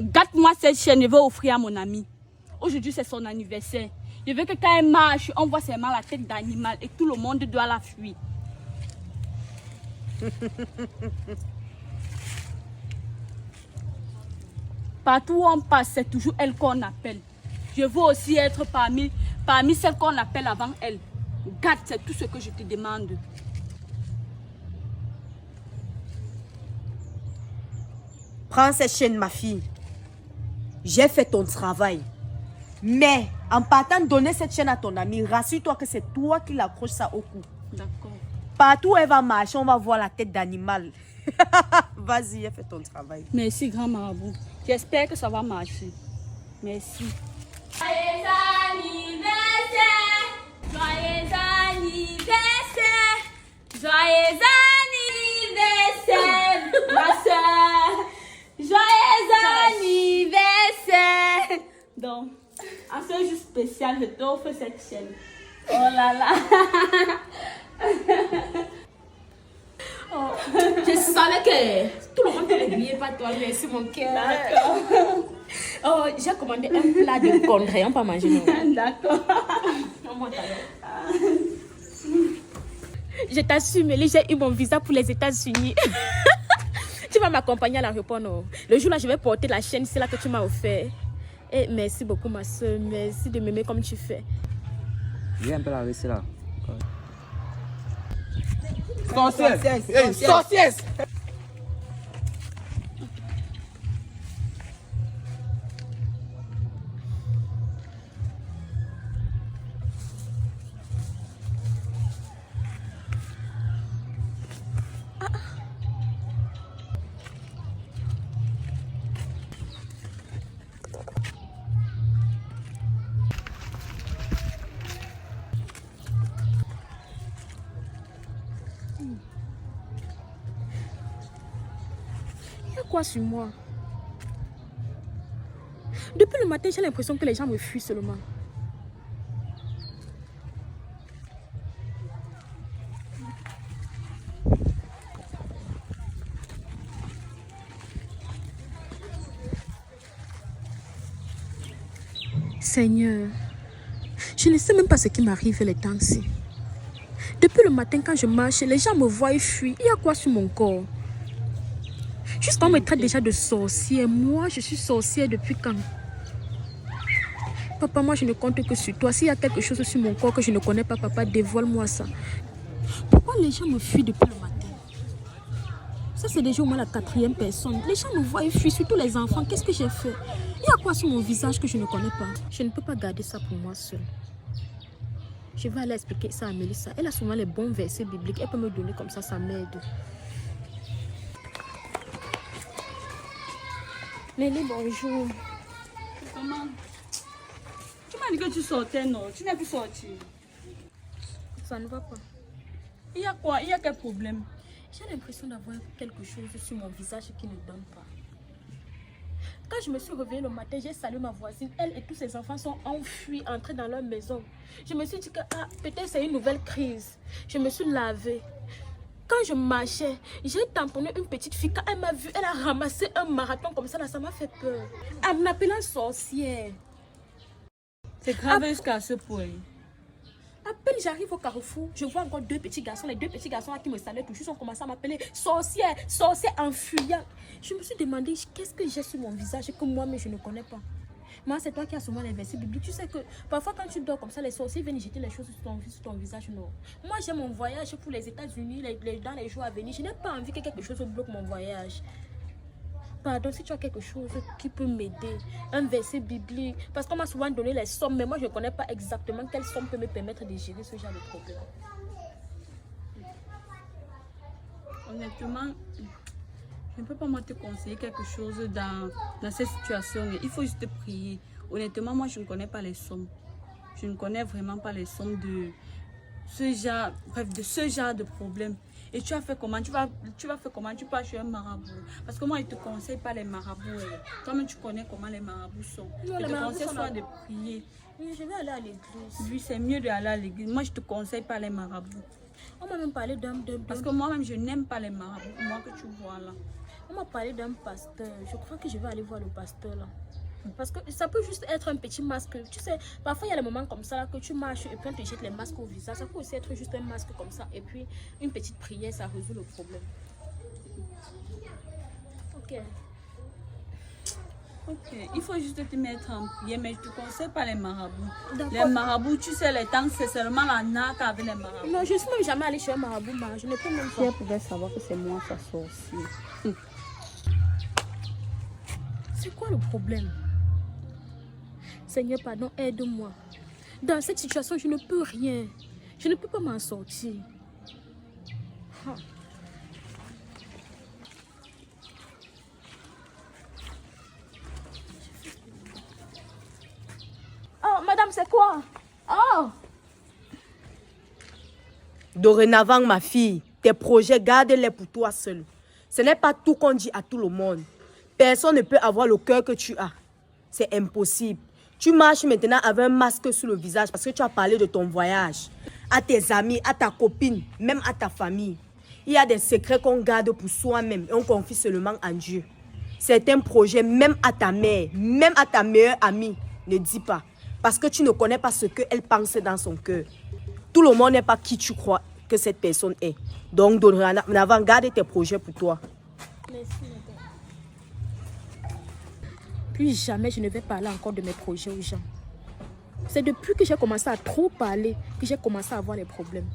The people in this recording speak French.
Gâte-moi cette chaîne, je vais offrir à mon ami. Aujourd'hui, c'est son anniversaire. Je veux que quand elle marche, on voit seulement la tête d'animal et tout le monde doit la fuir. Partout où on passe, c'est toujours elle qu'on appelle. Je veux aussi être parmi celles qu'on appelle avant elle. Gâte, c'est tout ce que je te demande. Prends cette chaîne, ma fille. J'ai fait ton travail. Mais en partant donner cette chaîne à ton ami, rassure-toi que c'est toi qui l'accroche ça au cou. D'accord. Partout où elle va marcher, on va voir la tête d'animal. Vas-y, fais ton travail. Merci, grand marabout. J'espère que ça va marcher. Merci. Joyeux anniversaire! Joyeux anniversaire! Joyeux anniversaire, ma soeur! Joyeux anniversaire! Donc, en ce jour spécial, je t'offre cette chaîne. Oh là là! Oh, je savais que tout le monde ne l'oubliait pas toi, merci mon cœur. D'accord. Oh, j'ai commandé un plat de congrès, on peut manger non? D'accord. Je t'assure, Mélie, j'ai eu mon visa pour les États-Unis. Tu vas m'accompagner à l'aéroport, non? Le jour là, je vais porter la chaîne, c'est là que tu m'as offert. Et merci beaucoup, ma soeur. Merci de m'aimer comme tu fais. Viens un peu la laisser là. Sorcière! Sorcière! Il y a quoi sur moi? Depuis le matin, j'ai l'impression que les gens me fuient seulement. Seigneur, je ne sais même pas ce qui m'arrive les temps-ci. Depuis le matin, quand je marche, les gens me voient et fuient. Il y a quoi sur mon corps? Juste on me traite déjà de sorcière. Moi, je suis sorcière depuis quand? Papa, moi, je ne compte que sur toi. S'il y a quelque chose sur mon corps que je ne connais pas, papa, dévoile-moi ça. Pourquoi les gens me fuient depuis le matin? Ça, c'est déjà au moins la 4e personne. Les gens me voient et fuient, surtout les enfants. Qu'est-ce que j'ai fait? Il y a quoi sur mon visage que je ne connais pas? Je ne peux pas garder ça pour moi seule. Je vais aller expliquer ça à Mélissa. Elle a souvent les bons versets bibliques. Elle peut me donner comme ça m'aide. Mélie, bonjour. Comment? Tu m'as dit que tu sortais, non? Tu n'es plus sorti. Ça ne va pas. Il y a quoi? Il y a quel problème? J'ai l'impression d'avoir quelque chose sur mon visage qui ne donne pas. Quand je me suis réveillée le matin, j'ai salué ma voisine. Elle et tous ses enfants sont enfuis, entrés dans leur maison. Je me suis dit que peut-être c'est une nouvelle crise. Je me suis lavée. Quand je marchais, j'ai tamponné une petite fille. Quand elle m'a vue, elle a ramassé un marathon comme ça. Là, ça m'a fait peur. Elle m'appelait sorcière. C'est grave jusqu'à ce point. À peine j'arrive au carrefour, je vois encore 2 petits garçons. Les 2 petits garçons là qui me saluaient tout juste ont commencé à m'appeler sorcière, sorcière en fuyant. Je me suis demandé qu'est-ce que j'ai sur mon visage que moi-même je ne connais pas. Moi, c'est toi qui as souvent les versets bibliques. Tu sais que parfois quand tu dors comme ça, les sorciers viennent jeter les choses sur ton visage. Non. Moi, j'ai mon voyage pour les États-Unis dans les jours à venir. Je n'ai pas envie que quelque chose bloque mon voyage. Pardon, si tu as quelque chose qui peut m'aider, un verset biblique, parce qu'on m'a souvent donné les sommes, mais moi je ne connais pas exactement quelle somme peut me permettre de gérer ce genre de problème. Honnêtement, je ne peux pas moi te conseiller quelque chose dans cette situation. Il faut juste prier. Honnêtement, moi je ne connais pas les sommes. Je ne connais vraiment pas les sommes de ce genre, bref, de ce genre de problème. Et tu as fait comment? Tu vas faire comment? Tu pars chez un marabout. Parce que moi, je ne te conseille pas les marabouts. Toi-même, tu connais comment les marabouts sont. Non, je te conseille soit de prier. Oui, je vais aller à l'église. Oui, c'est mieux d'aller à l'église. Moi, je ne te conseille pas les marabouts. On m'a même parlé d'un... Parce que moi-même, je n'aime pas les marabouts. Moi que tu vois là. On m'a parlé d'un pasteur. Je crois que je vais aller voir le pasteur là. Parce que ça peut juste être un petit masque. Tu sais, parfois il y a des moments comme ça là, que tu marches et puis on te jette les masques au visage. Ça peut aussi être juste un masque comme ça. Et puis une petite prière, ça résout le problème. Ok. Ok, il faut juste te mettre en prière, mais je te conseille pas les marabouts. D'accord. Les marabouts, tu sais, les temps, c'est seulement la naque avec les marabouts. Non, je ne suis même jamais allée chez un marabout, ma. Je ne peux même Si pas. elle pouvait savoir que c'est moi sa sorcière. C'est quoi le problème? Seigneur, pardon, aide-moi. Dans cette situation, je ne peux rien. Je ne peux pas m'en sortir. Ah. Oh, madame, c'est quoi? Oh! Dorénavant, ma fille, tes projets, garde-les pour toi seule. Ce n'est pas tout qu'on dit à tout le monde. Personne ne peut avoir le cœur que tu as. C'est impossible. Tu marches maintenant avec un masque sur le visage parce que tu as parlé de ton voyage. À tes amis, à ta copine, même à ta famille. Il y a des secrets qu'on garde pour soi-même et on confie seulement en Dieu. Certains projets, même à ta mère, même à ta meilleure amie, ne dis pas. Parce que tu ne connais pas ce qu'elle pense dans son cœur. Tout le monde n'est pas qui tu crois que cette personne est. Donc, dorénavant, garde tes projets pour toi. Merci, madame. Plus jamais je ne vais parler encore de mes projets aux gens. C'est depuis que j'ai commencé à trop parler que j'ai commencé à avoir des problèmes.